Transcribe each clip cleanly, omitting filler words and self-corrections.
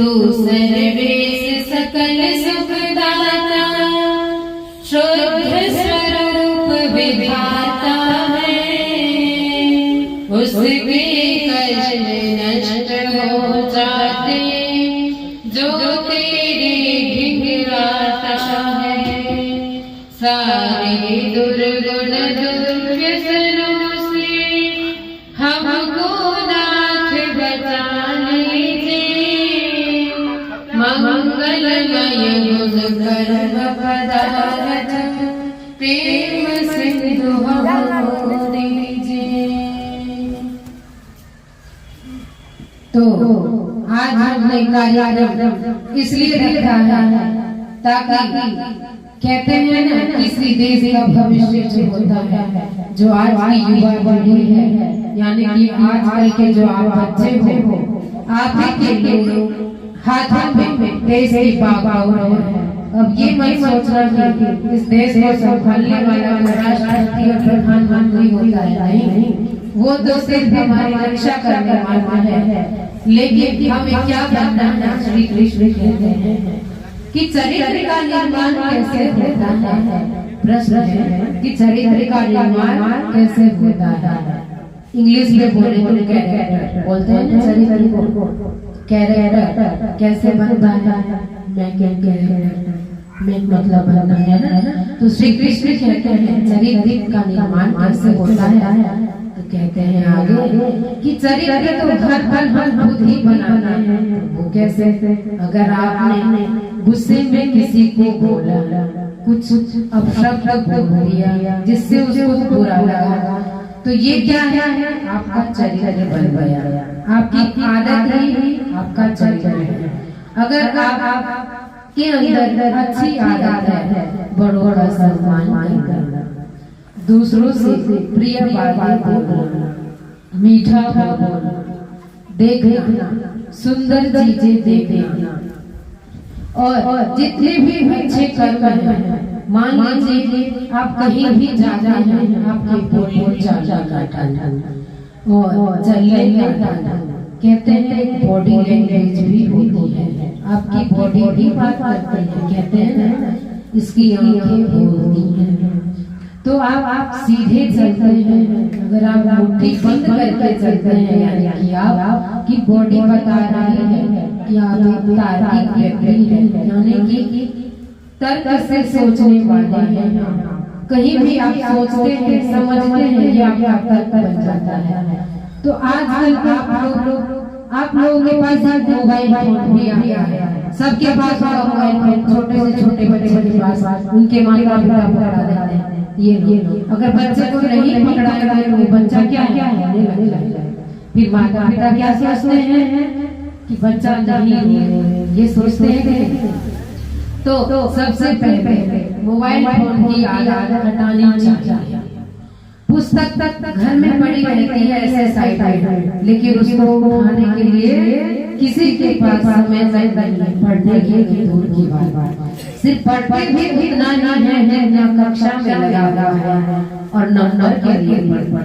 तू सर्वेश सकल सुखदाता, शुद्ध स्वरूप विधाता है। उसके कष्ट नष्ट हो जाते जो तेरे घिघराता है। सारे दुर्गुण दुर्व्यसनों से हमको नाथ बचा लीजिए। मंगलमय गुण कर्म पदार्थ प्रेम सिंधु हमको दीजिए। तो आज हमने कार्यक्रम इसलिए रखा है ताकि कहते हैं ना, किसी देश का भविष्य जो होता है, जो आज की युवा पीढ़ी है, यानी कि आजकल के जो आप बच्चे हो, आप ही के लिए हाथों में देश की बागडोर है। अब ये मत सोचना कि इस देश को संभालने वाला राष्ट्रपति और प्रधानमंत्री होता है, नहीं, वो तो सिर्फ हमारी रक्षा करने वाला है। लेकिन हमें क्या बनना है, श्री कृष्ण कहते हैं कि चरित्र का निर्माण कैसे होता है। प्रश्न है कि चरित्र का निर्माण कैसे होता है। इंग्लिश में बोले तो कैरेक्टर बोलते हैं, चरित्र को कैरेक्टर कैसे बनता है। मैं मतलब बनना है ना। तो श्री कृष्ण कहते हैं चरित्र का निर्माण कैसे होता है। तो कहते हैं आगे कि चरित्र तो हर पल हम खुद ही बनाना है। वो कैसे? अगर आपने गुस्से में किसी को बोला, कुछ अपशब्द बोल दिया जिससे उसको बुरा लगा, तो ये क्या है? आपका चरित्र बन गया। आपकी आदत ही आपका चरित्र है। अगर आप के अंदर अच्छी आदत है, बड़ों का सम्मान करना, दूसरों से प्रिय बातें बोलना, मीठा बोलना, देखना, सुंदर चीजें देखना, और जितने भी अच्छे कर्म हैं, मान लीजिए कि आप कहीं भी जाते हैं, आपके बोल चाल का ढंग और चलने का ढंग, कहते हैं बॉडी लैंग्वेज भी होती है। आपकी बॉडी भी बात करती है, कहते हैं ना, इसकी आंखें बोलती हैं। तो आप सीधे चलते हैं। अगर आप मुट्ठी बंद करके चलते हैं, यानी कि आपकी बॉडी बता रही है कि आप एक तार्किक व्यक्ति हैं, यानी कि तर्क से सोचने वाले हैं। कहीं भी आप सोचते हैं, समझते हैं, ये आपका तर्क बन जाता है। तो आजकल आप लोगों के पास मोबाइल फोन भी आ गया है। सबके पास मोबाइल फोन, छोटे से छोटे बच्चे के पास, उनके माता पिता पकड़ा देते हैं। ये अगर बच्चे को नहीं पकड़ाएगा तो बच्चा क्या होने लगेगा। फिर माता पिता क्या सोचते हैं कि बच्चा नहीं, ये सोचते हैं। तो सबसे पहले मोबाइल फोन की आदत हटानी चाहिए। पुस्तक तक घर में पड़ी रहती है ऐसे साइड, लेकिन उसको उठाने के लिए किसी के पास समय नहीं, पढ़ने के लिए दूर की बात। सिर्फ पढ़ते भी इतना नहीं है, ना कक्षा में लगा हुआ है और नंबर के लिए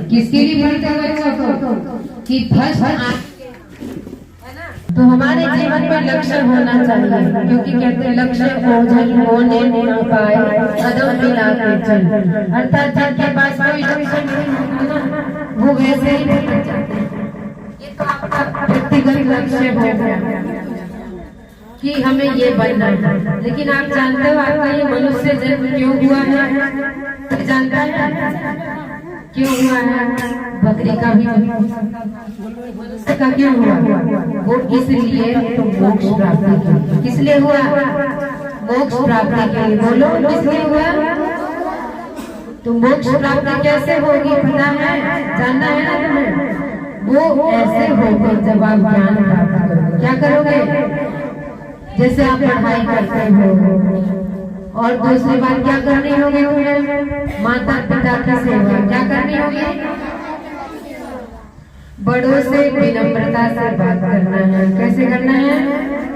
किसके लिए पढ़ते हैं बच्चों को कि फर्स्ट। तो हमारे जीवन में लक्ष्य होना चाहिए, क्योंकि कहते हैं लक्ष्य ओझल होने ना पाए कदम मिला के चल। अर्थात जिनके पास कोई लक्ष्य नहीं होता वो वैसे ही भटक जाते हैं। ये तो आपका व्यक्तिगत लक्ष्य हो गया कि हमें ये बनना है। लेकिन आप जानते हो आपका ये मनुष्य जन्म क्यों हुआ है? जानता है क्यों हुआ है? बकरी का भी मनुष्य का क्यों हुआ? वो इसलिए मोक्ष प्राप्ति के लिए। किस लिए हुआ? मोक्ष प्राप्ति के लिए। बोलो किस लिए हुआ? तो मोक्ष प्राप्ति कैसे होगी पता है? जानना है ना तुम्हें? वो ऐसे होगी जब आप ज्ञान प्राप्त करोगे। क्या करोगे? जैसे आप पढ़ाई करते हो, और दूसरी बात क्या करनी होगी तुम्हें? माता पिता की सेवा। क्या करनी होगी? बड़ों से विनम्रता से बात करना है। कैसे करना है?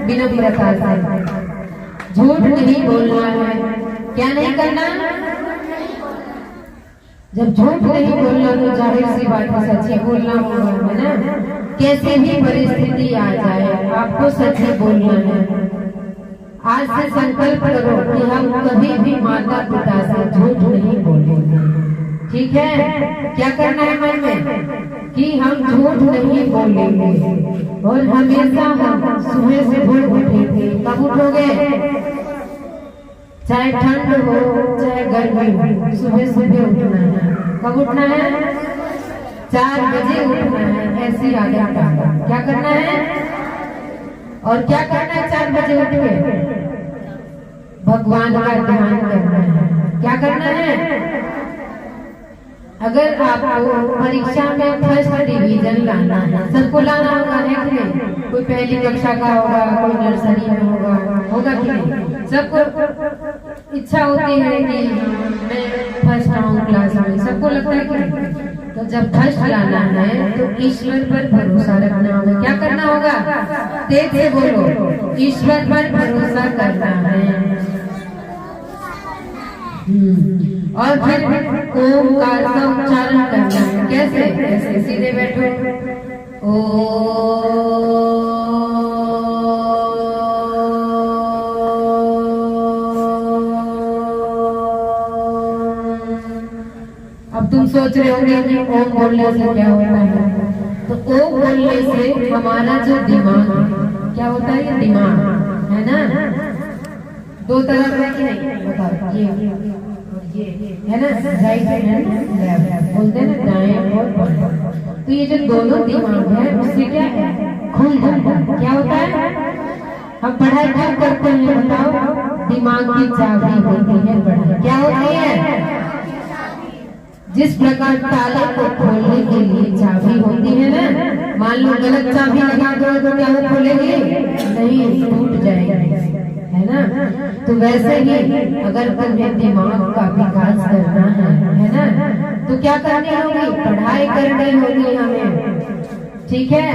विनम्रता से। झूठ नहीं बोलना है। क्या नहीं करना? जब झूठ नहीं बोलना तो जाहिर सी बात है सच्ची बोलना होगा, है ना। कैसी भी परिस्थिति आ जाए आपको सच ही बोलना है। आज से संकल्प करो कि हम कभी भी माता पिता से झूठ नहीं बोलेंगे। ठीक है? क्या करना है मन में कि हम झूठ नहीं बोलेंगे और हमेशा हम सुबह से भोर उठेंगे। कब उठोगे? चाहे ठंड हो चाहे गर्मी हो, सुबह सुबह उठना है। कब उठना है? 4 बजे उठना है। ऐसी आदत डालो। क्या करना है? और क्या करना है 4 बजे उठ के? भगवान का ध्यान करना है। क्या करना है? अगर आपको परीक्षा में फर्स्ट डिवीजन लाना है, सबको लाना होगा, है कि नहीं? कोई पहली कक्षा का होगा, कोई नर्सरी में होगा कि नहीं? सबको इच्छा होती है कि मैं फर्स्ट आऊं क्लास में, सबको लगता है कि तो जब फर्स्ट लाना है तो ईश्वर पर भरोसा रखना होगा। क्या करना होगा? तेज से बोलो, ईश्वर पर भरोसा करना है। और फिर ओमकार का उच्चारण करना है। कैसे? ऐसे सीधे बैठो। अब तुम सोच रहे होंगे कि ओम बोलने से क्या होता है? तो ओम बोलने से हमारा जो दिमाग है, क्या होता है? ये दिमाग है ना, 2 तरह का कि नहीं? बताओ। ये है ना, राइट हैंड लेफ्ट बोलते हैं ना, दाएं और बाएं। तो ये जो दोनों दिमाग है उससे क्या है? खुल जाता है। क्या होता है? हम पढ़ाई क्यों करते हैं बताओ? दिमाग की चाबी होती है पढ़ाई। क्या होती है? जिस प्रकार ताले को खोलने के लिए चाबी होती है ना, मान लो गलत चाबी लगा दो तो क्या वो खोलेगी? नहीं, टूट जाएगी, है ना? तो वैसे ही अगर तुम्हें दिमाग का विकास करना है ना, तो क्या करनी होगी? पढ़ाई करनी होगी हमें। ठीक है?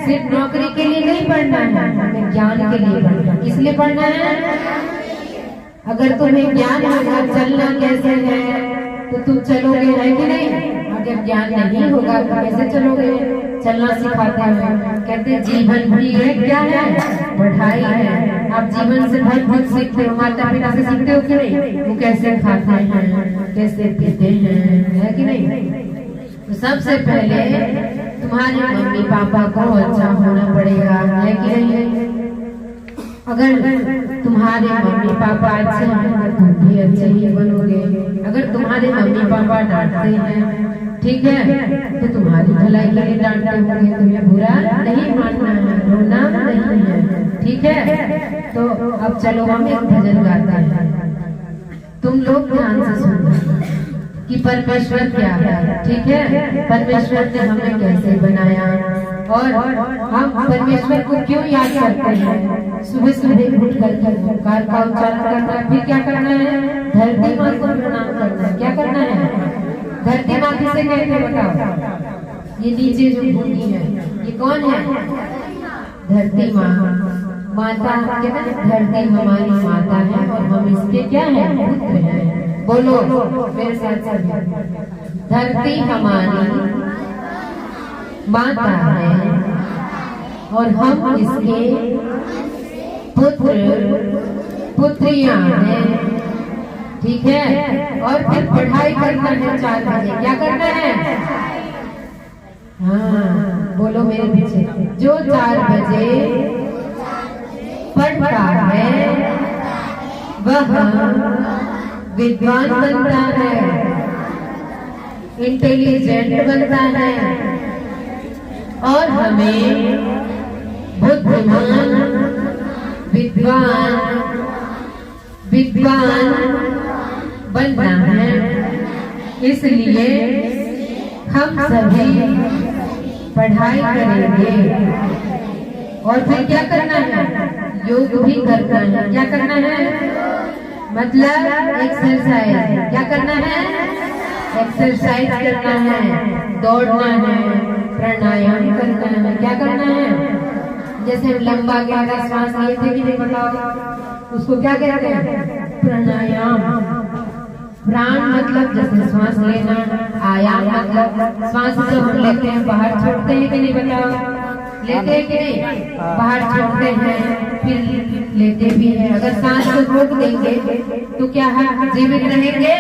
सिर्फ नौकरी के लिए नहीं पढ़ना है, हमें ज्ञान के लिए पढ़ना। किस लिए पढ़ना है? अगर तुम्हें ज्ञान होगा चलना कैसे है तो तुम चलोगे, है कि नहीं? अगर ज्ञान नहीं होगा तो कैसे चलोगे? चलना सिखाते हैं, कहते हैं जीवन की क्या है? पढ़ाई है। आप जीवन से बहुत कुछ सीखते हो, माता पिता से सीखते हो कि नहीं? वो कैसे खाते हैं, कैसे पीते हैं, है कि नहीं? तो सबसे पहले तुम्हारे मम्मी पापा को अच्छा होना पड़ेगा, है कि नहीं? अगर तुम्हारे मम्मी पापा अच्छे हैं तो तुम भी अच्छे ही बनोगे। अगर तुम्हारे मम्मी पापा डांटते हैं, ठीक है, तो तुम्हारी भलाई के लिए डांटते होंगे, तुम्हें बुरा नहीं मानना है, रोना नहीं है। ठीक है? तो अब चलो हम एक भजन गाते हैं, तुम लोग ध्यान से सुनो कि परमेश्वर क्या है। ठीक है? परमेश्वर ने हमें कैसे बनाया और हम परमेश्वर को क्यों याद करते हैं? सुबह सुबह उठ करके ओंकार का उच्चारण करना है। फिर क्या करना है? धरती माँ को प्रणाम करना है। क्या करना है? धरती माँ किसे कहते हैं बताओ? ये नीचे जो भूमि है ये कौन है? धरती माँ, माता। क्या? धरती हमारी माता है और हम इसके क्या है? पुत्र हैं। बोलो मेरे साथ साथ, धरती हमारी माता है और हम इसके पुत्र पुत्रियां हैं। ठीक है? और फिर पढ़ाई करना है 4 बजे। क्या करना है? हाँ, बोलो मेरे पीछे, जो 4 बजे पढ़ता है वह विद्वान बनता है, इंटेलिजेंट बनता है और हमें बुद्धिमान विद्वान बनना है। इसलिए हम सभी पढ़ाई करेंगे और फिर क्या करना है? योग भी करना है। क्या करना है? मतलब एक्सरसाइज। क्या करना है? एक्सरसाइज करना है, दौड़ना है, प्राणायाम करना है। क्या करना है? जैसे लंबा गहरा श्वास लेते कि नहीं बताओ, उसको क्या कहते हैं? प्राणायाम। प्राण मतलब जैसे श्वास लेना, आयाम मतलब श्वास जो हम लेते हैं बाहर छोड़ते हैं कि नहीं बताओ, लेते हैं कि नहीं, बाहर छोड़ते हैं फिर लेते भी हैं। अगर सांस को रोक देंगे तो क्या है, जीवित रहेंगे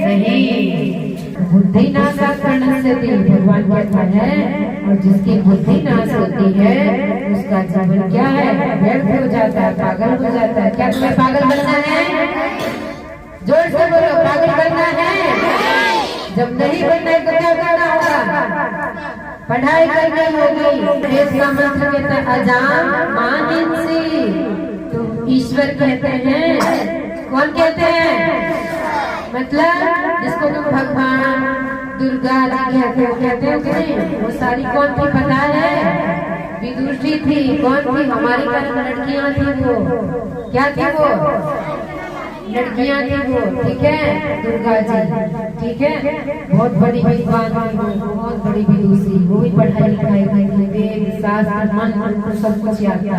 नहीं। बुद्धि नाश करने से भगवान कहता है, और जिसकी बुद्धि नाश होती है उसका जीवन क्या है, व्यर्थ हो जाता है, पागल हो जाता है। क्या तुम्हें पागल बनना है? जोर से बोलो, पागल बनना है? जब नहीं बनना है तो क्या करना होगा? पढ़ाई करनी होगी। देश का मंत्र कहता है अजान मानिसी, तो ईश्वर कहते हैं। कौन कहते हैं? मतलब जिसको तुम भगवान दुर्गा जी कहते हो कि नहीं, वो सारी कौन थी पता है? विदुषी थी। कौन थी? हमारी लड़कियां थी। वो क्या थी? वो लड़कियां थी वो, ठीक है, दुर्गा जी, ठीक है। बहुत बड़ी विद्वान थी वो, बहुत बड़ी विदुषी। वो भी पढ़ाई लिखाई करती, वेद शास्त्र मंत्र सब कुछ याद था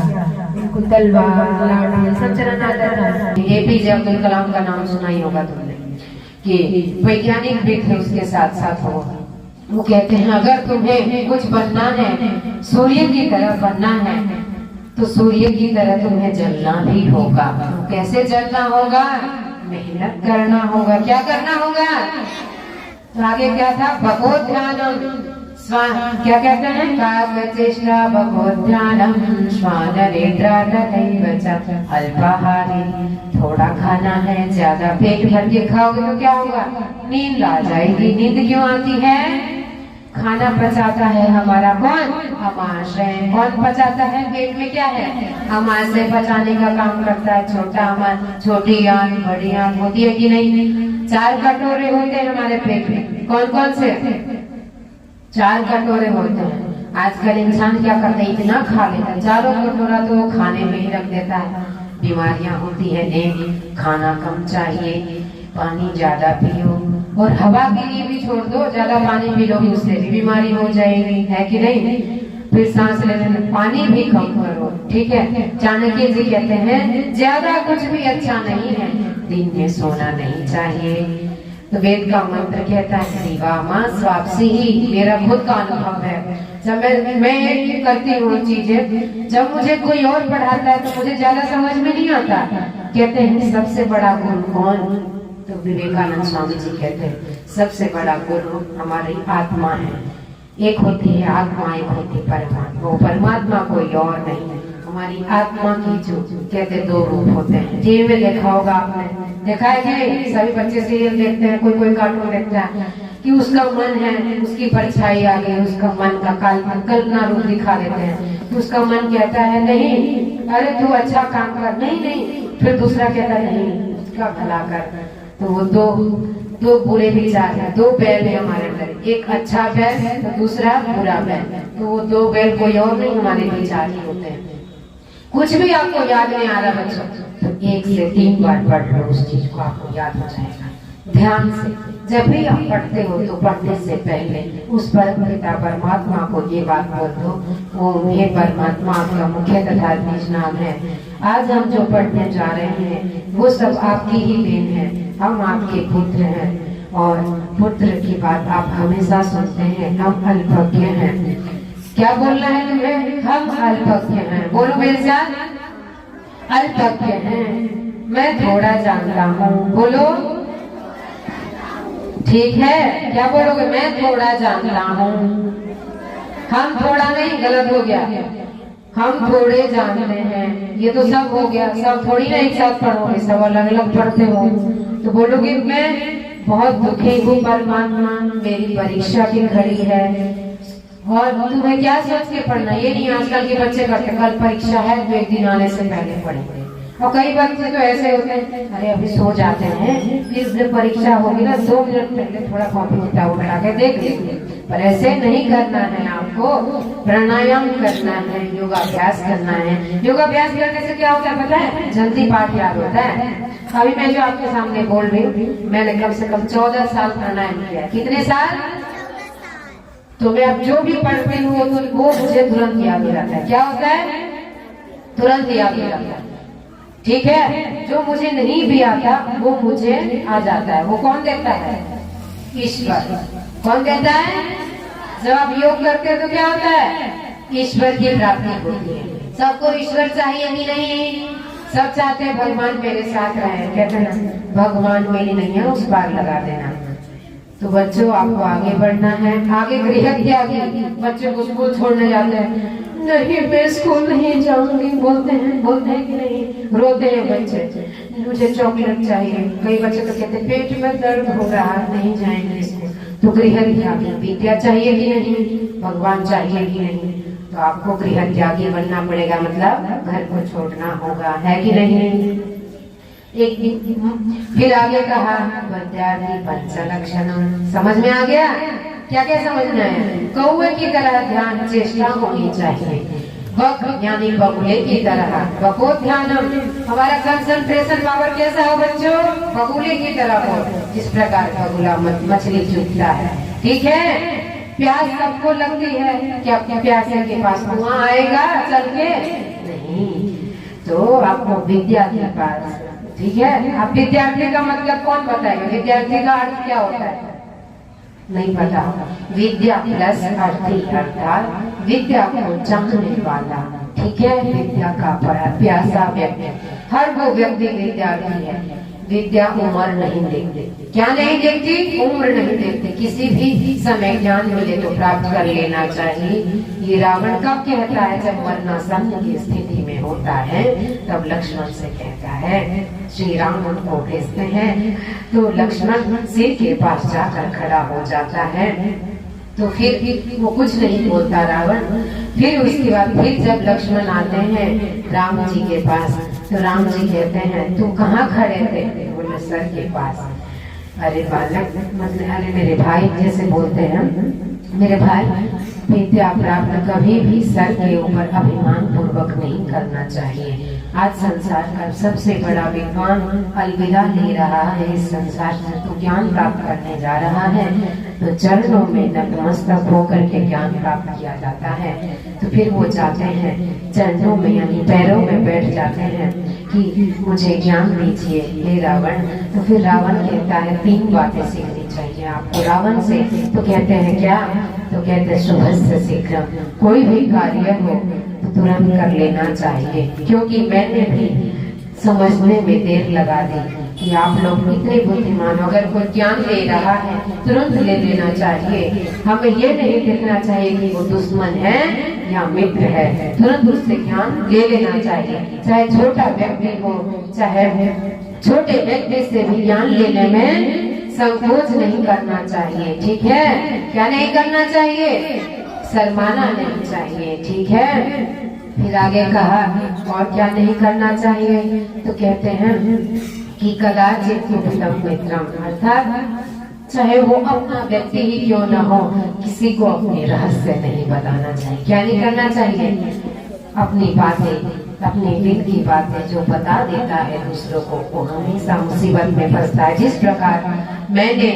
उनको, तलवार लाठी सब चलाना आता था। APJ अब्दुल कलाम का नाम सुना ही होगा तुमने, कि वैज्ञानिक भी थे उसके साथ साथ। वो कहते हैं अगर तुम्हें कुछ बनना है, सूर्य की तरह बनना है, तो सूर्य की तरह तुम्हें जलना भी होगा। कैसे जलना होगा? मेहनत करना होगा। क्या करना होगा? तो आगे क्या था? भगवद्ध्यानम क्या कहते हैं? काकचेष्टा भगवद्ध्यानम श्वानरेन्द्रा अल्पाहारी। थोड़ा खाना है, ज्यादा पेट भर के खाओगे तो क्या होगा? नींद आ जाएगी। नींद क्यों आती है? खाना पचाता है हमारा कौन? आमाशय। कौन पचाता है? पेट में क्या है? आमाशय पचाने का काम करता है। छोटा आमाशय, छोटी आंत, बड़ी आंत होती है कि नहीं? 4 कटोरे होते हैं हमारे पेट में। कौन कौन से? 4 कटोरे होते हैं। आजकल इंसान क्या करता है? इतना खा लेता है, 4 कटोरा तो वो खाने में ही रख देता है। बीमारियां होती है। नहीं, खाना कम चाहिए, पानी ज्यादा पियो, और हवा के लिए भी छोड़ दो। ज्यादा पानी पी लोगे उससे भी बीमारी हो जाएगी, है कि नहीं? फिर सांस लेने में पानी भी कम करो, ठीक है। चाणक्य जी कहते हैं ज्यादा कुछ भी अच्छा नहीं है, दिन में सोना नहीं चाहिए। तो वेद का मंत्र कहता है दिवामा स्वापसी ही। मेरा खुद का अनुभव है, जब मैं करती हूँ चीजें, जब मुझे कोई और पढ़ाता है तो मुझे ज्यादा समझ में नहीं आता। कहते हैं सबसे बड़ा गुरु कौन? तो विवेकानंद स्वामी जी कहते हैं सबसे बड़ा गुरु हमारी आत्मा है। एक होती है आत्मा, एक होती है परमात्मा। वो परमात्मा कोई और नहीं है, हमारी आत्मा की जो कहते 2 रूप होते हैं। टीवी में देखा होगा आपने, देखा है कि सभी बच्चे सीरियल देखते हैं, कोई कार्टून देखता है कि उसका मन है, उसकी परछाई आ गई, उसका मन का कल्पना रूप दिखा देते हैं। तो उसका मन कहता है नहीं, अरे तू अच्छा काम कर, नहीं। फिर दूसरा कहता है नहीं, उसका भला कर। तो वो दो बुरे विचार है, 2 बैल है हमारे अंदर, एक अच्छा बैल है तो दूसरा बुरा बैल। तो वो 2 बैल कोई और नहीं, हमारे विचार ही होते हैं। कुछ भी आपको याद नहीं आ रहा बच्चों, तो 1 से 3 बार पढ़ लो, उस चीज को आपको याद हो जाएगा। ध्यान से जब भी आप पढ़ते हो तो पढ़ने से पहले उस परम पिता परमात्मा को ये बात बोल दो, ओम हे परमात्मा आपका मुख्य तथा बीज नाम है। आज हम जो पढ़ने जा रहे हैं वो सब आपकी ही देन है। हम आपके पुत्र हैं, और पुत्र की बात आप हमेशा सुनते हैं। हम अल्पज्ञ हैं। क्या बोलना है तुम्हें? हम अल्पज्ञ हैं। बोलो मेरे साथ, अल्पज्ञ हैं। मैं थोड़ा जानता हूँ। बोलो, ठीक है। क्या बोलोगे? मैं थोड़ा जानता हूँ। हम थोड़ा नहीं, गलत हो गया। हम थोड़े जानते हैं। ये तो सब हो गया, सब थोड़ी ना एक साथ पढ़ोगे, सब अलग अलग पढ़ते हो। तो बोलोगे मैं बहुत दुखी हूँ परमात्मा, मेरी परीक्षा की घड़ी है। और तुम्हें क्या सोच के पढ़ना? ये नहीं आजकल के बच्चे करते, कल परीक्षा है तो 1 दिन आने से पहले पढ़ेंगे। और कई बच्चे तो ऐसे होते हैं, अरे अभी सो जाते हैं, फिर जब परीक्षा होगी ना 2 मिनट पहले थोड़ा कॉपी किताब उठा के देख लेंगे। पर ऐसे नहीं करना है, आपको प्राणायाम करना है, योगाभ्यास करना है। योगाभ्यास करने से क्या होता है पता है? जल्दी पाठ याद होता है। अभी मैं जो आपके सामने बोल रही हूँ, मैंने कम से कम 14 साल प्राणायाम किया। कितने साल? तो मैं अब जो भी पढ़ती हूँ वो मुझे तुरंत याद हो जाता है। क्या होता है? तुरंत याद हो जाता है, ठीक है। जो मुझे नहीं भी आता वो मुझे आ जाता है। वो कौन देता है? ईश्वर। कौन देता है? जब आप योग करते हैं तो क्या होता है? ईश्वर की प्राप्ति होती है। सबको ईश्वर चाहिए कि नहीं? सब चाहते हैं भगवान मेरे साथ रहे, कहते हैं ना भगवान मेरी नैया उस पार लगा देना। तो बच्चों आपको आगे बढ़ना है, आगे गृह त्यागी। बच्चों को स्कूल छोड़ने जाते हैं, नहीं मैं स्कूल नहीं जाऊंगी, बोलते हैं कि नहीं, रोते हैं बच्चे, मुझे चॉकलेट चाहिए। कई बच्चे तो कहते हैं पेट में दर्द हो रहा है, नहीं जाएंगे स्कूल। तो गृह त्यागी, विद्या चाहिए कि नहीं, भगवान चाहिए कि नहीं? तो आपको गृह त्यागी बनना पड़ेगा, मतलब घर को छोड़ना होगा, है कि नहीं? एक फिर आगे कहा विद्यार्थी पंच लक्षण, समझ में आ गया? क्या क्या समझ में आया? कौवे की तरह ध्यान चेष्टा होनी चाहिए, बक यानी बगुले की तरह, बको ध्यानम, हमारा कंसंट्रेशन पावर कैसा हो बच्चों? बगुले की तरह हो, जिस प्रकार बगुला मछली चुगता है। ठीक है? प्यास सबको लगती है, क्या प्यासे के पास धुआं आएगा चल के? नहीं। तो आपको विद्या के पास, ठीक है? अब विद्यार्थी का मतलब कौन बताएगा? विद्यार्थी का अर्थ क्या होता है? नहीं पता। विद्या प्लस अर्थी, अर्थात विद्या को जानने वाला, ठीक है? विद्या का प्यासा व्यक्ति, हर वो व्यक्ति विद्यार्थी है। विद्या उम्र नहीं देखते, क्या नहीं देखती? उम्र नहीं देखते। किसी भी समय ज्ञान मिले तो प्राप्त कर लेना चाहिए। ये रावण कब कहता है? जब मरणासन्न की स्थिति में होता है, तब लक्ष्मण से कहता है। श्री राम उनको भेजते हैं, तो लक्ष्मण सिर के पास जाकर खड़ा हो जाता है। तो फिर वो कुछ नहीं बोलता रावण। फिर उसके बाद फिर जब लक्ष्मण आते हैं राम जी के पास, तो राम जी कहते हैं तुम कहाँ खड़े थे? बोले सर के पास। अरे बालक, मतलब अरे मेरे भाई जैसे बोलते हैं, मेरे भाई विद्या प्राप्त कभी भी सर के ऊपर अभिमान पूर्वक नहीं करना चाहिए। आज संसार का सबसे बड़ा विद्वान अलविदा ले रहा है इस संसार से, तो ज्ञान प्राप्त करने जा रहा है, तो चरणों में नतमस्तक होकर के ज्ञान प्राप्त किया जाता है। तो फिर वो जाते हैं चरणों में यानी पैरों में बैठ जाते हैं कि मुझे ज्ञान दीजिए हे रावण। तो फिर रावण कहता है 3 बातें सीखनी चाहिए आपको रावण से। तो कहते हैं क्या? तो कहते हैं शुभस्य शीघ्र, कोई भी कार्य हो तो तुरंत कर लेना चाहिए, क्योंकि मैंने भी समझने में देर लगा दी कि आप लोग इतने बुद्धिमान हो। अगर कोई ज्ञान ले रहा है तुरंत ले लेना चाहिए, हमें ये नहीं देखना चाहिए कि वो दुश्मन है या मित्र है, तुरंत उससे ज्ञान ले लेना चाहिए। चाहे छोटा व्यक्ति हो, चाहे छोटे व्यक्ति से भी ज्ञान लेने में संकोच नहीं करना चाहिए, ठीक है? क्या नहीं करना चाहिए? शर्माना नहीं चाहिए, ठीक है? फिर आगे कहा और क्या नहीं करना चाहिए? तो कहते हैं कि कदाचित मित्रम, अर्थात चाहे वो अपना व्यक्ति ही क्यों न हो, किसी को अपने रहस्य नहीं बताना चाहिए। क्या नहीं करना चाहिए? अपनी बातें, अपने दिल की बातें जो बता देता है दूसरों को, वो हमेशा मुसीबत में फंसता है। जिस प्रकार मैंने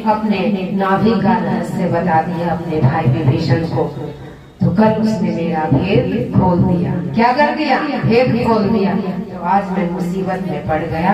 अपने नाभि का रहस्य बता दिया अपने भाई विभीषण को, तो कल उसने मेरा भेद खोल दिया। क्या कर दिया? भेद खोल दिया। तो आज मैं मुसीबत में पड़ गया,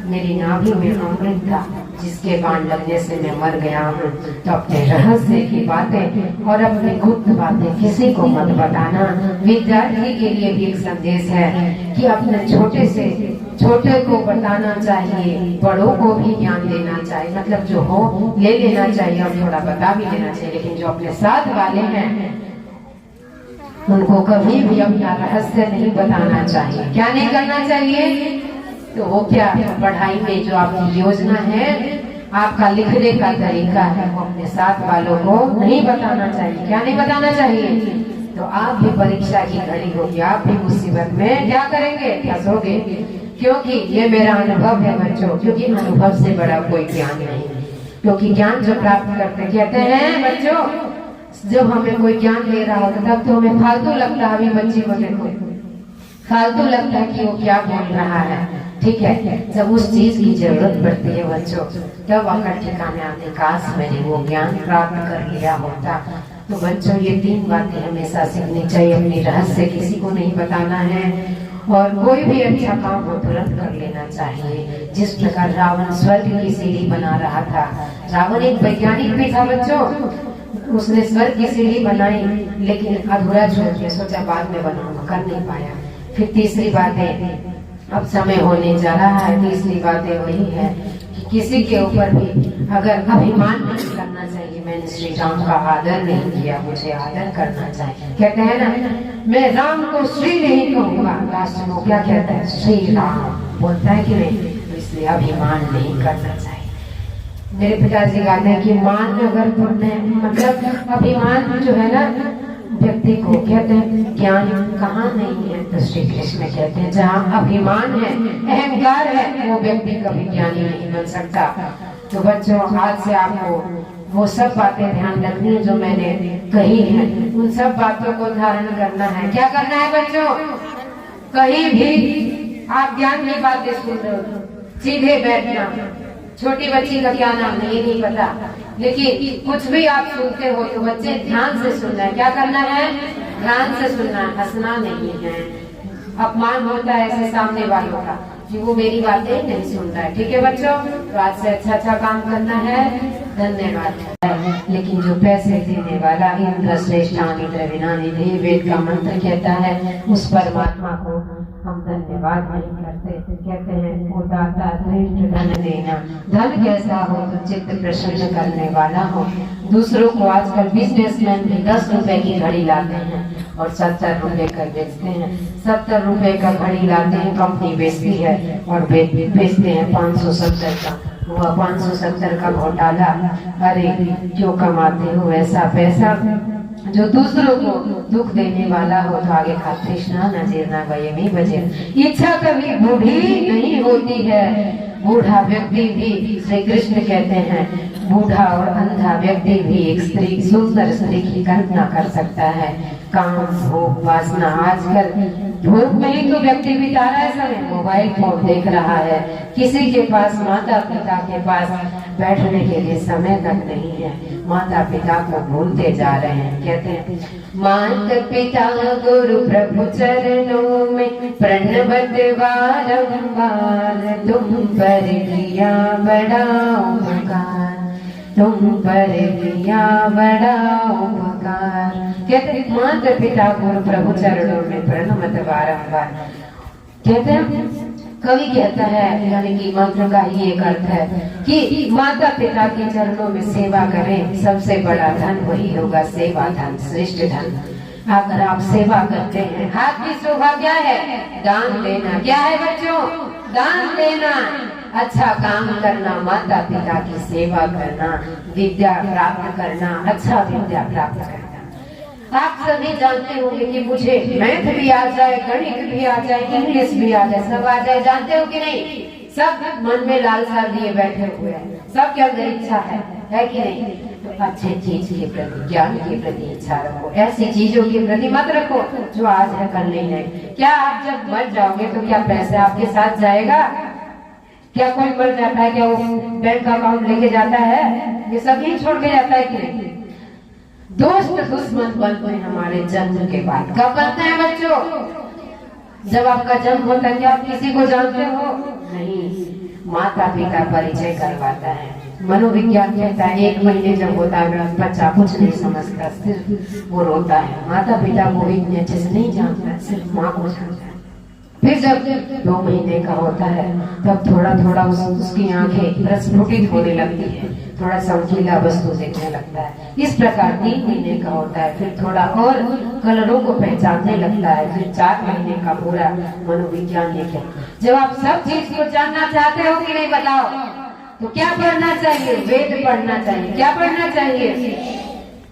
मेरी नाभि में अमृत था जिसके बाण लगने से मैं मर गया हूँ। तो अपने रहस्य की बातें और अपनी गुप्त बातें किसी को मत बताना। विद्यार्थी के लिए भी एक संदेश है कि अपने छोटे को बताना चाहिए, बड़ों को भी ज्ञान देना चाहिए, मतलब जो हो ले लेना चाहिए और थोड़ा बता भी देना चाहिए। लेकिन जो अपने साथ वाले हैं उनको कभी भी अपना रहस्य नहीं बताना चाहिए। क्या नहीं करना चाहिए? तो वो क्या पढ़ाई में जो आपकी योजना है, आपका लिखने का तरीका है, वो अपने साथ वालों को नहीं बताना चाहिए। क्या नहीं बताना चाहिए? तो आप भी परीक्षा की घड़ी होगी, आप भी मुसीबत में क्या करेंगे? फंसोगे। क्योंकि ये मेरा अनुभव है बच्चों, क्योंकि अनुभव से बड़ा कोई ज्ञान नहीं। क्योंकि ज्ञान जो प्राप्त करते कहते हैं बच्चों, जब हमें कोई ज्ञान ले रहा होता तब तो हमें फालतू लगता है। अभी बच्ची को देखो, फालतू लगता है कि वो क्या बोल रहा है, ठीक है? जब उस चीज की जरूरत पड़ती है बच्चों, तब आकर ठिकाने आते, काश मैंने वो ज्ञान प्राप्त कर लिया होता। तो बच्चों ये 3 बातें हमेशा सीखनी चाहिए। अपनी रहस्य किसी को नहीं बताना है, और कोई भी अच्छा काम हो तुरंत कर लेना चाहिए। जिस प्रकार रावण स्वर्ग की सीढ़ी बना रहा था, रावण एक वैज्ञानिक भी था बच्चों। उसने स्वर्ग की सीढ़ी बनाई लेकिन अधूरा छोड़ दिया, सोचा बाद में बनाऊंगा, कर नहीं पाया। फिर तीसरी बातें, अब समय होने जा रहा है, तीसरी बातें वही है कि किसी के ऊपर भी अगर अभिमान नहीं करना चाहिए। मैंने श्री राम का आदर नहीं किया, मुझे आदर करना चाहिए। कहते हैं ना, मैं राम को श्री नहीं कहूंगा, लास्ट में क्या कहता है, श्री राम बोलता है कि नहीं, तो इसलिए अभिमान नहीं करना चाहिए। मेरे पिताजी कहते हैं कि मान अगर पुण्य, मतलब अभिमान जो है ना व्यक्ति को, कहते हैं ज्ञान कहाँ नहीं है, तो श्री कृष्ण कहते हैं जहाँ अभिमान है, अहंकार है, वो व्यक्ति कभी ज्ञानी नहीं बन सकता। तो बच्चों, आज से आपको वो सब बातें ध्यान रखनी है जो मैंने कही है, उन सब बातों को धारण करना है। क्या करना है बच्चों? कहीं भी आप ज्ञान की बातें सुन रहे हो, सीधे बैठना। छोटी बच्ची का क्या नाम है ये नहीं पता, लेकिन कुछ भी आप सुनते हो तो बच्चे ध्यान से सुनना है। क्या करना है? ध्यान से सुनना है, हंसना नहीं है। अपमान होता है ऐसे सामने वालों का कि वो मेरी बातें नहीं सुन रहा है। ठीक है बच्चों, तो आज से अच्छा अच्छा काम करना है। धन्यवाद। लेकिन जो पैसे देने वाला इंद्र श्रेष्ठानिद्र विनानिधि वेद का मंत्र कहता है, उस परमात्मा को हम धन्यवाद नहीं करते। कहते हैं वो दाता धृष्ट धन देना, धन कैसा हो तो चित्त प्रसन्न करने वाला हो। दूसरों को आजकल बिजनेसमैन भी 10 रुपए की घड़ी लाते हैं और 70 रुपए का बेचते हैं। 70 रुपए का घड़ी लाते हैं, कंपनी बेचती है और बेचते हैं 570 का। वह 570 का घोटाला। अरे क्यों कमाते हो ऐसा पैसा जो दूसरों को दुख देने वाला हो? तो आगे का तृष्णा न जीर्णा वयमी बजे। इच्छा कभी बूढ़ी नहीं होती है। बूढ़ा व्यक्ति भी, श्री कृष्ण कहते हैं, बूढ़ा और अंधा व्यक्ति भी एक स्त्री, सुंदर स्त्री की कल्पना कर सकता है। काम, भोग, वासना, आजकल भोग में ही तो व्यक्ति बिता रहा है समय, मोबाइल फोन देख रहा है। किसी के पास, माता पिता के पास बैठने के लिए समय तक नहीं है। माता पिता को भूलते जा रहे हैं। कहते हैं माता पिता गुरु प्रभु चरणों में प्रणवत बारंबार, तुम पर किया बड़ा उपकार, तुम पर किया बड़ा उपकार। कहते माता पिता गुरु प्रभु चरणों में प्रणवत बारंबार। कहते हैं, कवि कहता है, यानी कि मंत्र का ही एक अर्थ है कि माता पिता के चरणों में सेवा करें, सबसे बड़ा धन वही होगा, सेवा धन, श्रेष्ठ धन। अगर आप सेवा करते हैं, हाथ की शोभा क्या है? दान देना। क्या है बच्चों? दान देना, अच्छा काम करना, माता पिता की सेवा करना, विद्या प्राप्त करना, अच्छा विद्या प्राप्त करना। आप सभी जानते होंगे कि मुझे मैथ भी आ जाए, गणित भी आ जाए, इंग्लिश भी आ जाए, सब आ जाए, जानते हो कि नहीं? सब मन में लालसा लिए बैठे हुए हैं, सब के अंदर इच्छा है कि नहीं? तो अच्छे चीज के प्रति, ज्ञान के प्रति इच्छा रखो, ऐसी चीजों के प्रति मत रखो जो आज है कल नहीं है। क्या आप जब मर जाओगे तो क्या पैसा आपके साथ जाएगा? क्या कोई मर जाता है, क्या वो बैंक अकाउंट लेके जाता है? ये सब ही छोड़ के जाता है कि नहीं? दोस्त दुश्मन बनते हैं हमारे जन्म के बाद। कब बनते हैं बच्चों? जब आपका जन्म होता है। क्या आप किसी को जानते हो? नहीं। माता पिता परिचय करवाता है। मनोविज्ञान कहता है 1 महीने जब होता है बच्चा कुछ नहीं समझता, सिर्फ वो रोता है। माता पिता को भी अच्छे से नहीं जानता, सिर्फ माँ को जानता है। फिर जब 2 महीने का होता है तब थोड़ा थोड़ा उसकी आंखें प्रस्फुटित होने लगती है, थोड़ा चमकीला वस्तु देखने लगता है। इस प्रकार 3 महीने का होता है, फिर थोड़ा और कलरों को पहचानने लगता है। फिर 4 महीने का पूरा मनोविज्ञान है। जब आप सब चीज को जानना चाहते हो कि नहीं बताओ, तो क्या पढ़ना चाहिए? वेद पढ़ना चाहिए। क्या पढ़ना चाहिए?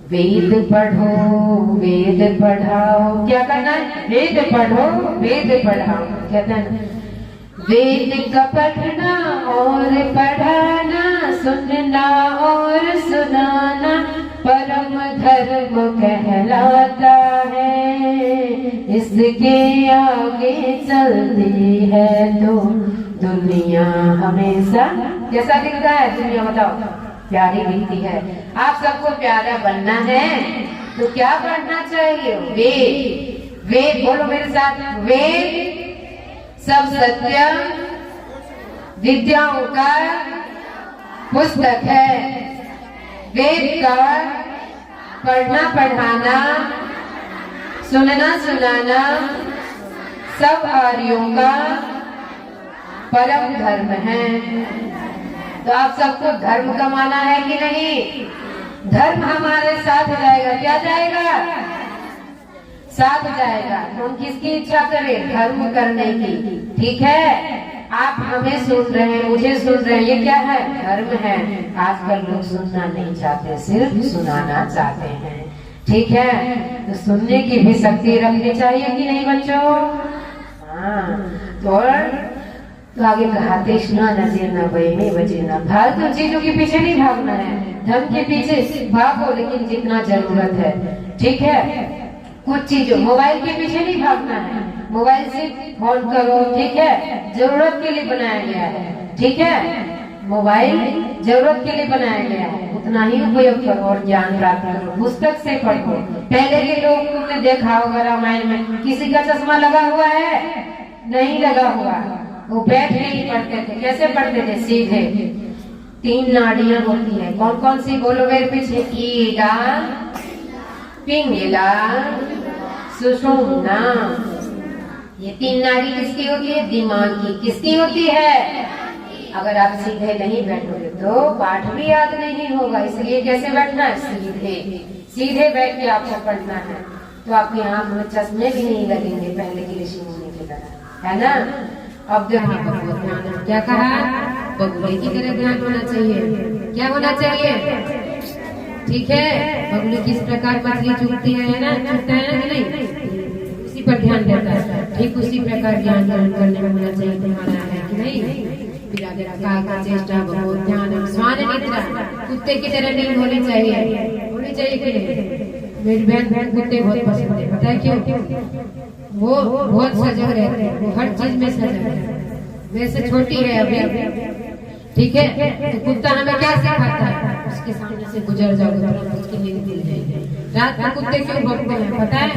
वेद पढ़ो, वेद पढ़ाओ। क्या करना है? वेद पढ़ो, वेद पढ़ाओ। कहते हैं वेद का पढ़ना और पढ़ाना, सुनना और सुनाना परम धर्म कहलाता है। इसके आगे चलती है तो दुनिया हमेशा कैसा दिखता है? दुनिया बताओ प्यारी दिखती है। आप सबको प्यारा बनना है तो क्या पढ़ना चाहिए? वेद। वेद बोलो मेरे साथ, वेद सब सत्य विद्याओं का पुस्तक है। वेद का पढ़ना पढ़ाना, सुनना सुनाना सब आर्यों का परम धर्म है। तो आप सबको धर्म कमाना है कि नहीं? धर्म हमारे साथ जाएगा। क्या जाएगा? साथ जाएगा। तो हम किसकी इच्छा करें? धर्म करने की। ठीक है, आप हमें सुन रहे हैं, मुझे सुन रहे हैं, ये क्या है? धर्म है। आजकल लोग सुनना नहीं चाहते, सिर्फ सुनाना चाहते हैं। ठीक है, तो सुनने की भी शक्ति रखनी चाहिए कि नहीं बच्चों? हाँ, तो आगे कहा तेष्णा न जीर्णा वही बजे न। फालतू चीजों के पीछे नहीं भागना है, धर्म के पीछे भागो, लेकिन जितना जरूरत है। ठीक है, कुछ चीजों, मोबाइल के पीछे नहीं भागना है। मोबाइल से फोन करो, ठीक है, जरूरत के लिए बनाया गया है। ठीक है, मोबाइल जरूरत के लिए बनाया गया है, उतना ही उपयोग करो और ज्ञान प्राप्त करो। पुस्तक से पढ़ो। पहले के लोग तुमने देखा होगा रामायण में, किसी का चश्मा लगा हुआ है? नहीं लगा हुआ। वो बैठ के ही पढ़ते थे। कैसे पढ़ते थे? सीधे। 3 नाड़ियां होती है। कौन कौन सी? बोलो मेरे पीछे। ईड़ा, पिंगला, सुषुम्ना। ये 3 नाड़ी किसकी होती है? दिमाग की। किसकी होती है? अगर आप सीधे नहीं बैठोगे तो पाठ भी याद नहीं होगा। इसलिए कैसे बैठना है? सीधे। सीधे बैठ के आपको पढ़ना है, तो आपकी आंख में चश्मे भी नहीं लगेंगे पहले की ऋषि मुनि की तरह, है ना? अब ध्यान, क्या कहा? बगुले की तरह ध्यान होना चाहिए। क्या होना चाहिए? ठीक है, बगुले किस प्रकार मछली चुगती है ना, चुगता है ना कि नहीं? उसी पर ध्यान देता है। ठीक उसी प्रकार ज्ञान ग्रहण करने में होना चाहिए तुम्हारा, है कि नहीं? का चेष्टा बहुत ध्यान। स्वान निद्रा, कुत्ते की तरह नींद होनी चाहिए। होनी चाहिए कि नहीं? मेरी बहन कुत्ते बहुत पसंद है। पता है क्यों? वो बहुत सजग रहते हैं, वो हर चीज में सजग है। वैसे छोटी है अभी, ठीक है, तो कुत्ता हमें क्या सिखाता है? उसके सामने से गुजर जाओ तो उसकी नींद खुल जाएगी। रात में कुत्ते क्यों भौंकते हैं पता है?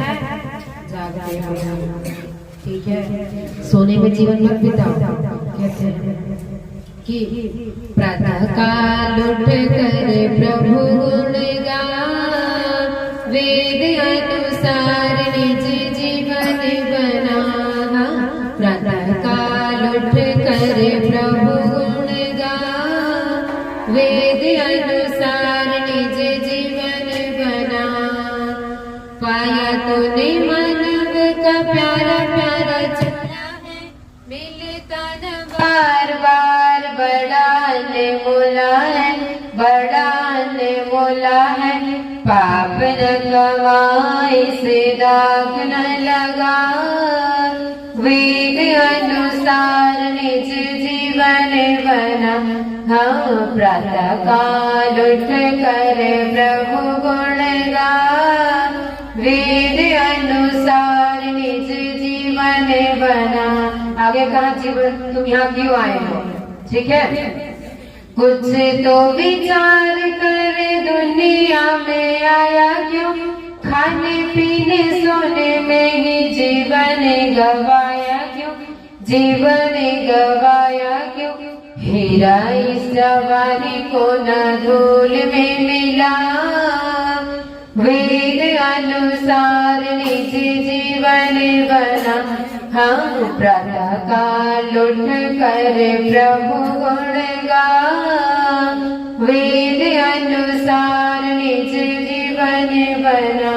जागते हैं। ठीक है, सोने में जीवन मत बिताओ। कहते हैं कि प्रातः काल उठ कर प्रभु गुण गान, वेद अनुसार निज जीवन बना। प्रातः काल उठ कर प्रभु गुण गान, वेद अनुसार निज जीवन बना। पाया तूने मानव का प्यारा प्यारा चला है, मिलता न बार बार, बड़ा अनमोला है, बड़ा अनमोला है। पाप न कमाए से दाग न लगा, वेद अनुसार निज जीवन बना। हाँ, प्रातः काल उठ कर प्रभु गुण गान, वेद अनुसार निज जीवन बना। आगे कहा? जीवन, तुम यहाँ क्यों आए हो? ठीक है, कुछ तो विचार कर दुनिया में आया क्यों? खाने पीने सोने में ही जीवन गवाया क्यों? जीवन गवाया क्यों? हीरा इस जवानी को न धूल में मिला, वेद अनुसार निज जीवन बना। हम प्रातः काल उठ कर प्रभु गुण गान, वेद अनुसार निज जीवन बना।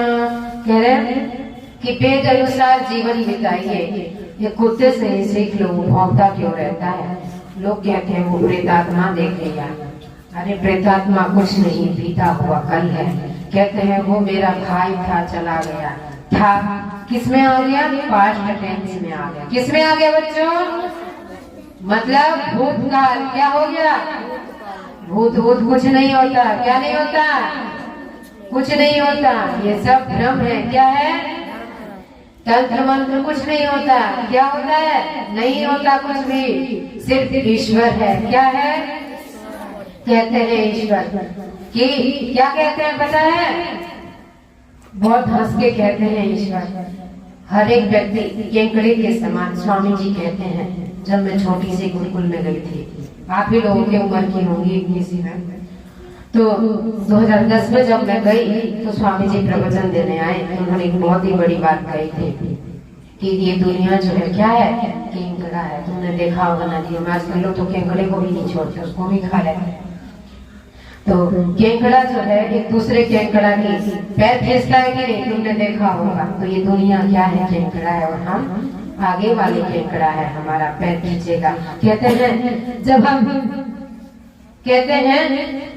कह रहे कि वेद अनुसार जीवन बिताइए। ये कुत्ते से ही सीख लो, भौंकता क्यों रहता है? लोग कहते हैं वो प्रेतात्मा देख लिया। अरे प्रेतात्मा कुछ नहीं, बीता हुआ कल है। कहते हैं वो मेरा भाई था, चला गया था। किसमें आ गया? पास्ट टेंस में आ गया। किसमें आ गया बच्चों? मतलब भूतकाल। क्या हो गया? भूत कुछ नहीं होता। क्या नहीं होता? कुछ नहीं होता। ये सब भ्रम है। क्या है? तंत्र मंत्र कुछ नहीं होता। क्या होता है? नहीं होता कुछ भी, सिर्फ ईश्वर है। क्या है? कहते हैं ईश्वर कि क्या कहते हैं पता है? बहुत हंस के कहते हैं ईश्वर। हर एक व्यक्ति केकड़े के समान। स्वामी जी कहते हैं, जब मैं छोटी सी गुरुकुल में गई थी, आप ही लोगों की उम्र की होंगी किसी में, तो 2010 में जब मैं गई तो स्वामी जी प्रवचन देने आए। उन्होंने एक बहुत ही बड़ी बात कही थी कि ये दुनिया जो है क्या है, केंकड़ा है। तुमने देखा होगा नदी में आजकल लोग तो केंकड़े को भी नहीं छोड़ते, उसको भी खा लेते हैं। तो केंकड़ा जो है एक दूसरे केंकड़ा की पैर खींचता है कि नहीं, तुमने देखा होगा। तो ये दुनिया क्या है, केंकड़ा है, और हम आगे वाले केंकड़ा है, हमारा पैर खींचेगा। कहते हैं जब हम कहते हैं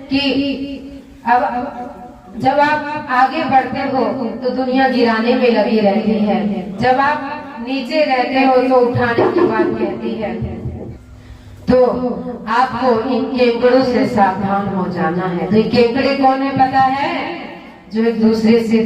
कि अब जब आप आगे बढ़ते हो तो दुनिया गिराने में लगी रहती है, जब आप नीचे रहते हो तो उठाने की बात कहती है। तो आपको इन केंकड़ों से सावधान हो जाना है। तो ये केंकड़े कौन है पता है, जो एक दूसरे से